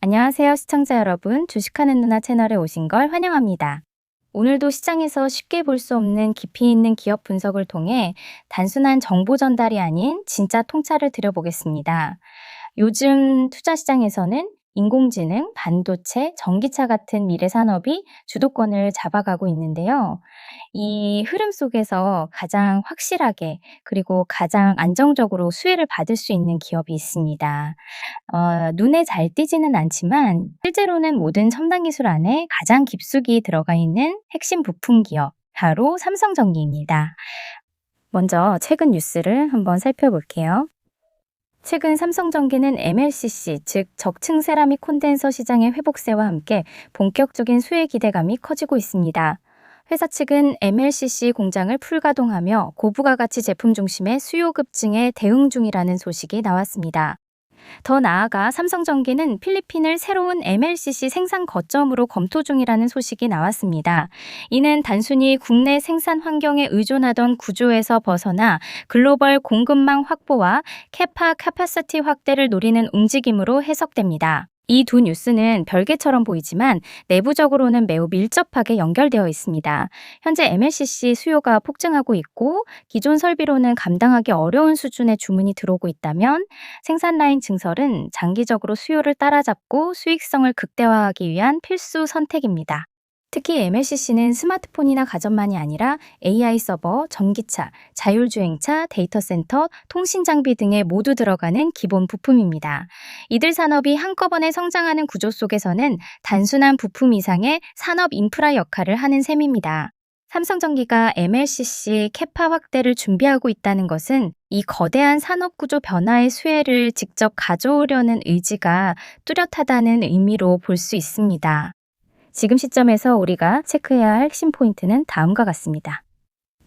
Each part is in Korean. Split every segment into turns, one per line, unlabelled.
안녕하세요, 시청자 여러분. 주식하는 누나 채널에 오신 걸 환영합니다. 오늘도 시장에서 쉽게 볼 수 없는 깊이 있는 기업 분석을 통해 단순한 정보 전달이 아닌 진짜 통찰을 드려보겠습니다. 요즘 투자 시장에서는 인공지능, 반도체, 전기차 같은 미래 산업이 주도권을 잡아가고 있는데요. 이 흐름 속에서 가장 확실하게 그리고 가장 안정적으로 수혜를 받을 수 있는 기업이 있습니다. 눈에 잘 띄지는 않지만 실제로는 모든 첨단 기술 안에 가장 깊숙이 들어가 있는 핵심 부품 기업, 바로 삼성전기입니다. 먼저 최근 뉴스를 한번 살펴볼게요. 최근 삼성전기는 MLCC, 즉 적층 세라믹 콘덴서 시장의 회복세와 함께 본격적인 수혜 기대감이 커지고 있습니다. 회사 측은 MLCC 공장을 풀가동하며 고부가 가치 제품 중심의 수요 급증에 대응 중이라는 소식이 나왔습니다. 더 나아가 삼성전기는 필리핀을 새로운 MLCC 생산 거점으로 검토 중이라는 소식이 나왔습니다. 이는 단순히 국내 생산 환경에 의존하던 구조에서 벗어나 글로벌 공급망 확보와 캐파 캐파시티 확대를 노리는 움직임으로 해석됩니다. 이 두 뉴스는 별개처럼 보이지만 내부적으로는 매우 밀접하게 연결되어 있습니다. 현재 MLCC 수요가 폭증하고 있고 기존 설비로는 감당하기 어려운 수준의 주문이 들어오고 있다면 생산 라인 증설은 장기적으로 수요를 따라잡고 수익성을 극대화하기 위한 필수 선택입니다. 특히 MLCC는 스마트폰이나 가전만이 아니라 AI 서버, 전기차, 자율주행차, 데이터 센터, 통신 장비 등에 모두 들어가는 기본 부품입니다. 이들 산업이 한꺼번에 성장하는 구조 속에서는 단순한 부품 이상의 산업 인프라 역할을 하는 셈입니다. 삼성전기가 MLCC 캐파 확대를 준비하고 있다는 것은 이 거대한 산업 구조 변화의 수혜를 직접 가져오려는 의지가 뚜렷하다는 의미로 볼 수 있습니다. 지금 시점에서 우리가 체크해야 할 핵심 포인트는 다음과 같습니다.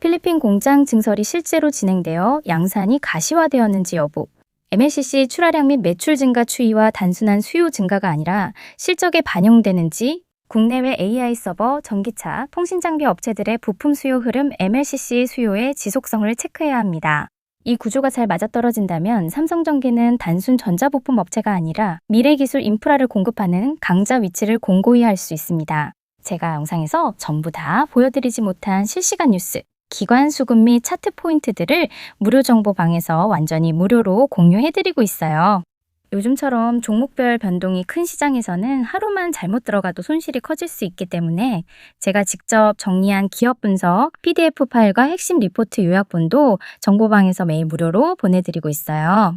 필리핀 공장 증설이 실제로 진행되어 양산이 가시화되었는지 여부, MLCC 출하량 및 매출 증가 추이와 단순한 수요 증가가 아니라 실적에 반영되는지, 국내외 AI 서버, 전기차, 통신장비 업체들의 부품 수요 흐름 MLCC 수요의 지속성을 체크해야 합니다. 이 구조가 잘 맞아떨어진다면 삼성전기는 단순 전자부품 업체가 아니라 미래기술 인프라를 공급하는 강자 위치를 공고히 할 수 있습니다. 제가 영상에서 전부 다 보여드리지 못한 실시간 뉴스, 기관 수급 및 차트 포인트들을 무료 정보방에서 완전히 무료로 공유해드리고 있어요. 요즘처럼 종목별 변동이 큰 시장에서는 하루만 잘못 들어가도 손실이 커질 수 있기 때문에 제가 직접 정리한 기업 분석 PDF 파일과 핵심 리포트 요약본도 정보방에서 매일 무료로 보내드리고 있어요.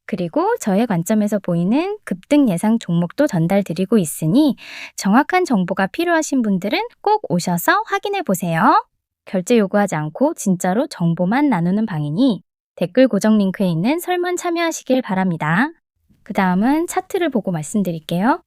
그리고 저의 관점에서 보이는 급등 예상 종목도 전달드리고 있으니 정확한 정보가 필요하신 분들은 꼭 오셔서 확인해 보세요. 결제 요구하지 않고 진짜로 정보만 나누는 방이니 댓글 고정 링크에 있는 설문 참여하시길 바랍니다. 그 다음은 차트를 보고 말씀드릴게요.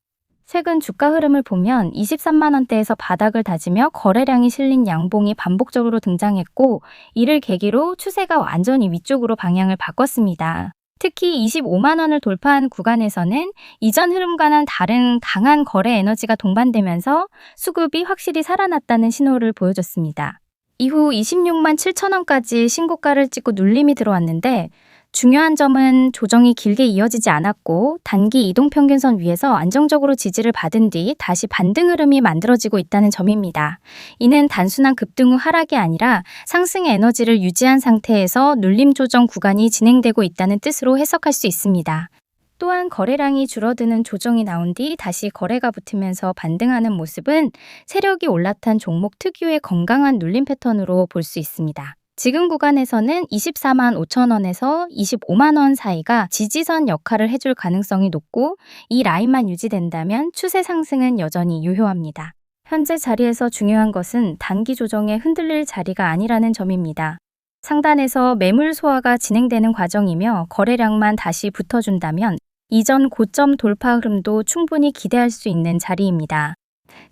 최근 주가 흐름을 보면 23만 원대에서 바닥을 다지며 거래량이 실린 양봉이 반복적으로 등장했고 이를 계기로 추세가 완전히 위쪽으로 방향을 바꿨습니다. 특히 25만 원을 돌파한 구간에서는 이전 흐름과는 다른 강한 거래 에너지가 동반되면서 수급이 확실히 살아났다는 신호를 보여줬습니다. 이후 26만 7천 원까지 신고가를 찍고 눌림이 들어왔는데 중요한 점은 조정이 길게 이어지지 않았고 단기 이동평균선 위에서 안정적으로 지지를 받은 뒤 다시 반등 흐름이 만들어지고 있다는 점입니다. 이는 단순한 급등 후 하락이 아니라 상승의 에너지를 유지한 상태에서 눌림 조정 구간이 진행되고 있다는 뜻으로 해석할 수 있습니다. 또한 거래량이 줄어드는 조정이 나온 뒤 다시 거래가 붙으면서 반등하는 모습은 세력이 올라탄 종목 특유의 건강한 눌림 패턴으로 볼 수 있습니다. 지금 구간에서는 24만 5천 원에서 25만 원 사이가 지지선 역할을 해줄 가능성이 높고 이 라인만 유지된다면 추세 상승은 여전히 유효합니다. 현재 자리에서 중요한 것은 단기 조정에 흔들릴 자리가 아니라는 점입니다. 상단에서 매물 소화가 진행되는 과정이며 거래량만 다시 붙어준다면 이전 고점 돌파 흐름도 충분히 기대할 수 있는 자리입니다.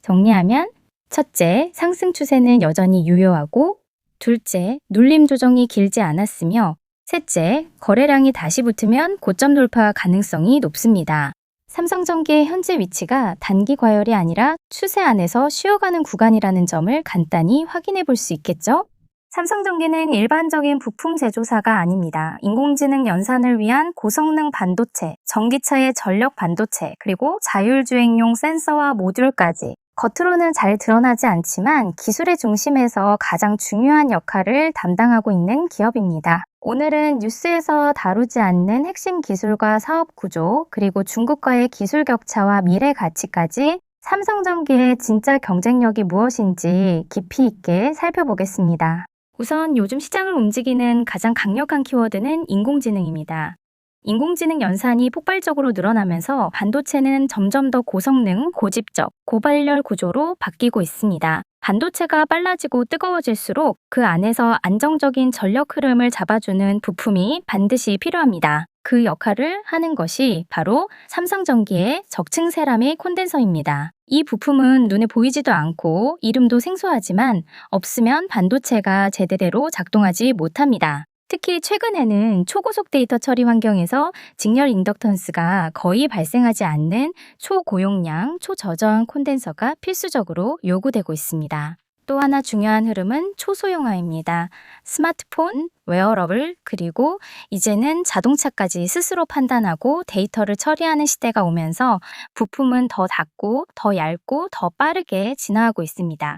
정리하면 첫째, 상승 추세는 여전히 유효하고 둘째, 눌림 조정이 길지 않았으며 셋째, 거래량이 다시 붙으면 고점 돌파 가능성이 높습니다. 삼성전기의 현재 위치가 단기 과열이 아니라 추세 안에서 쉬어가는 구간이라는 점을 간단히 확인해 볼 수 있겠죠? 삼성전기는 일반적인 부품 제조사가 아닙니다. 인공지능 연산을 위한 고성능 반도체, 전기차의 전력 반도체, 그리고 자율주행용 센서와 모듈까지 겉으로는 잘 드러나지 않지만 기술의 중심에서 가장 중요한 역할을 담당하고 있는 기업입니다. 오늘은 뉴스에서 다루지 않는 핵심 기술과 사업 구조, 그리고 중국과의 기술 격차와 미래 가치까지 삼성전기의 진짜 경쟁력이 무엇인지 깊이 있게 살펴보겠습니다. 우선 요즘 시장을 움직이는 가장 강력한 키워드는 인공지능입니다. 인공지능 연산이 폭발적으로 늘어나면서 반도체는 점점 더 고성능, 고집적, 고발열 구조로 바뀌고 있습니다. 반도체가 빨라지고 뜨거워질수록 그 안에서 안정적인 전력 흐름을 잡아주는 부품이 반드시 필요합니다. 그 역할을 하는 것이 바로 삼성전기의 적층 세라믹 콘덴서입니다. 이 부품은 눈에 보이지도 않고 이름도 생소하지만 없으면 반도체가 제대로 작동하지 못합니다. 특히 최근에는 초고속 데이터 처리 환경에서 직렬 인덕턴스가 거의 발생하지 않는 초고용량, 초저저항 콘덴서가 필수적으로 요구되고 있습니다. 또 하나 중요한 흐름은 초소형화입니다. 스마트폰, 웨어러블, 그리고 이제는 자동차까지 스스로 판단하고 데이터를 처리하는 시대가 오면서 부품은 더 작고, 더 얇고, 더 빠르게 진화하고 있습니다.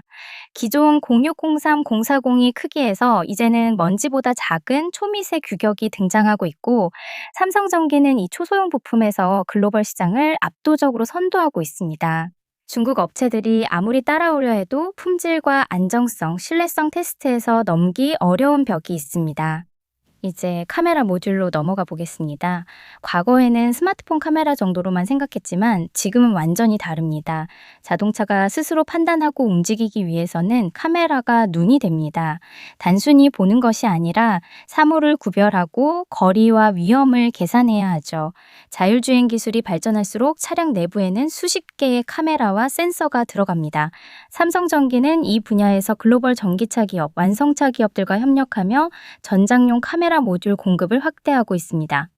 기존 0603, 040이 크기에서 이제는 먼지보다 작은 초미세 규격이 등장하고 있고, 삼성전기는 이 초소형 부품에서 글로벌 시장을 압도적으로 선도하고 있습니다. 중국 업체들이 아무리 따라오려 해도 품질과 안정성, 신뢰성 테스트에서 넘기 어려운 벽이 있습니다. 이제 카메라 모듈로 넘어가 보겠습니다. 과거에는 스마트폰 카메라 정도로만 생각했지만 지금은 완전히 다릅니다. 자동차가 스스로 판단하고 움직이기 위해서는 카메라가 눈이 됩니다. 단순히 보는 것이 아니라 사물을 구별하고 거리와 위험을 계산해야 하죠. 자율주행 기술이 발전할수록 차량 내부에는 수십 개의 카메라와 센서가 들어갑니다. 삼성전기는 이 분야에서 글로벌 전기차 기업, 완성차 기업들과 협력하며 전장용 카메라 모듈 공급을 확대하고 있습니다.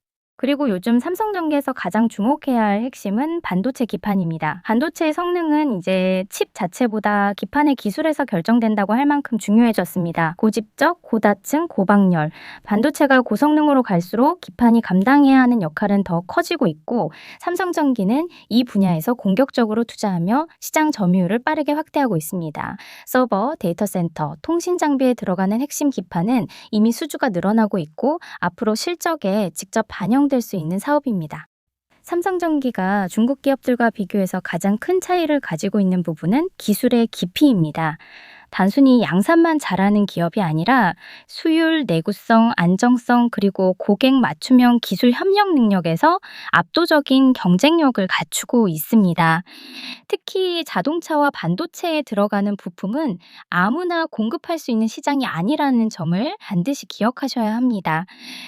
그리고 요즘 삼성전기에서 가장 주목해야 할 핵심은 반도체 기판입니다. 반도체의 성능은 이제 칩 자체보다 기판의 기술에서 결정된다고 할 만큼 중요해졌습니다. 고집적, 고다층, 고박열. 반도체가 고성능으로 갈수록 기판이 감당해야 하는 역할은 더 커지고 있고 삼성전기는 이 분야에서 공격적으로 투자하며 시장 점유율을 빠르게 확대하고 있습니다. 서버, 데이터 센터, 통신 장비에 들어가는 핵심 기판은 이미 수주가 늘어나고 있고 앞으로 실적에 직접 반영될 수 있는 사업입니다. 삼성전기가 중국 기업들과 비교해서 가장 큰 차이를 가지고 있는 부분은 기술의 깊이입니다. 단순히 양산만 잘하는 기업이 아니라 수율, 내구성, 안정성, 그리고 고객 맞춤형 기술 협력 능력에서 압도적인 경쟁력을 갖추고 있습니다. 특히 자동차와 반도체에 들어가는 부품은 아무나 공급할 수 있는 시장이 아니라는 점을 반드시 기억하셔야 합니다.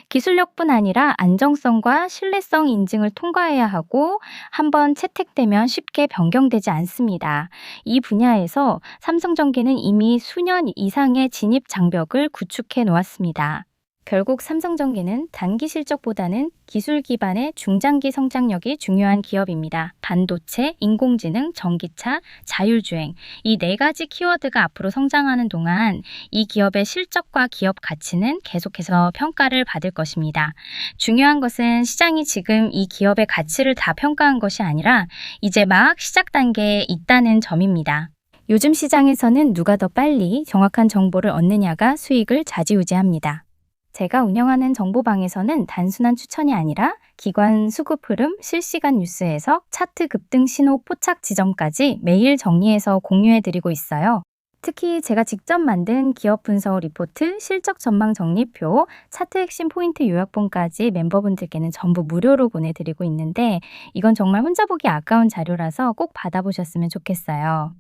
기술력뿐 아니라 안정성과 신뢰성 인증을 통과해야 하고 한번 채택되면 쉽게 변경되지 않습니다. 이 분야에서 삼성전기는 이미 수년 이상의 진입 장벽을 구축해 놓았습니다. 결국 삼성전기는 단기 실적보다는 기술 기반의 중장기 성장력이 중요한 기업입니다. 반도체, 인공지능, 전기차, 자율주행 이 네 가지 키워드가 앞으로 성장하는 동안 이 기업의 실적과 기업 가치는 계속해서 평가를 받을 것입니다. 중요한 것은 시장이 지금 이 기업의 가치를 다 평가한 것이 아니라 이제 막 시작 단계에 있다는 점입니다. 요즘 시장에서는 누가 더 빨리 정확한 정보를 얻느냐가 수익을 좌지우지합니다. 제가 운영하는 정보방에서는 단순한 추천이 아니라 기관 수급 흐름, 실시간 뉴스 해석, 차트 급등 신호 포착 지점까지 매일 정리해서 공유해드리고 있어요. 특히 제가 직접 만든 기업 분석 리포트, 실적 전망 정리표, 차트 핵심 포인트 요약본까지 멤버분들께는 전부 무료로 보내드리고 있는데 이건 정말 혼자 보기 아까운 자료라서 꼭 받아보셨으면 좋겠어요.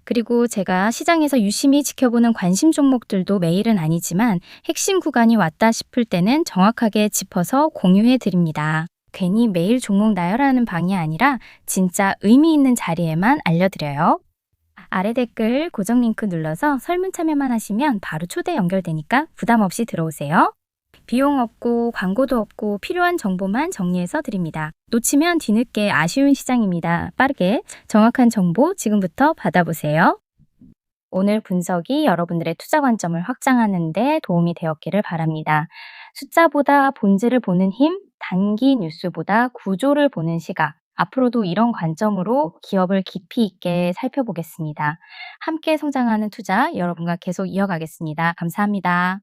그리고 제가 시장에서 유심히 지켜보는 관심 종목들도 매일은 아니지만 핵심 구간이 왔다 싶을 때는 정확하게 짚어서 공유해 드립니다. 괜히 매일 종목 나열하는 방이 아니라 진짜 의미 있는 자리에만 알려드려요. 아래 댓글 고정 링크 눌러서 설문 참여만 하시면 바로 초대 연결되니까 부담 없이 들어오세요. 비용 없고 광고도 없고 필요한 정보만 정리해서 드립니다. 놓치면 뒤늦게 아쉬운 시장입니다. 빠르게 정확한 정보 지금부터 받아보세요. 오늘 분석이 여러분들의 투자 관점을 확장하는 데 도움이 되었기를 바랍니다. 숫자보다 본질을 보는 힘, 단기 뉴스보다 구조를 보는 시각. 앞으로도 이런 관점으로 기업을 깊이 있게 살펴보겠습니다. 함께 성장하는 투자 여러분과 계속 이어가겠습니다. 감사합니다.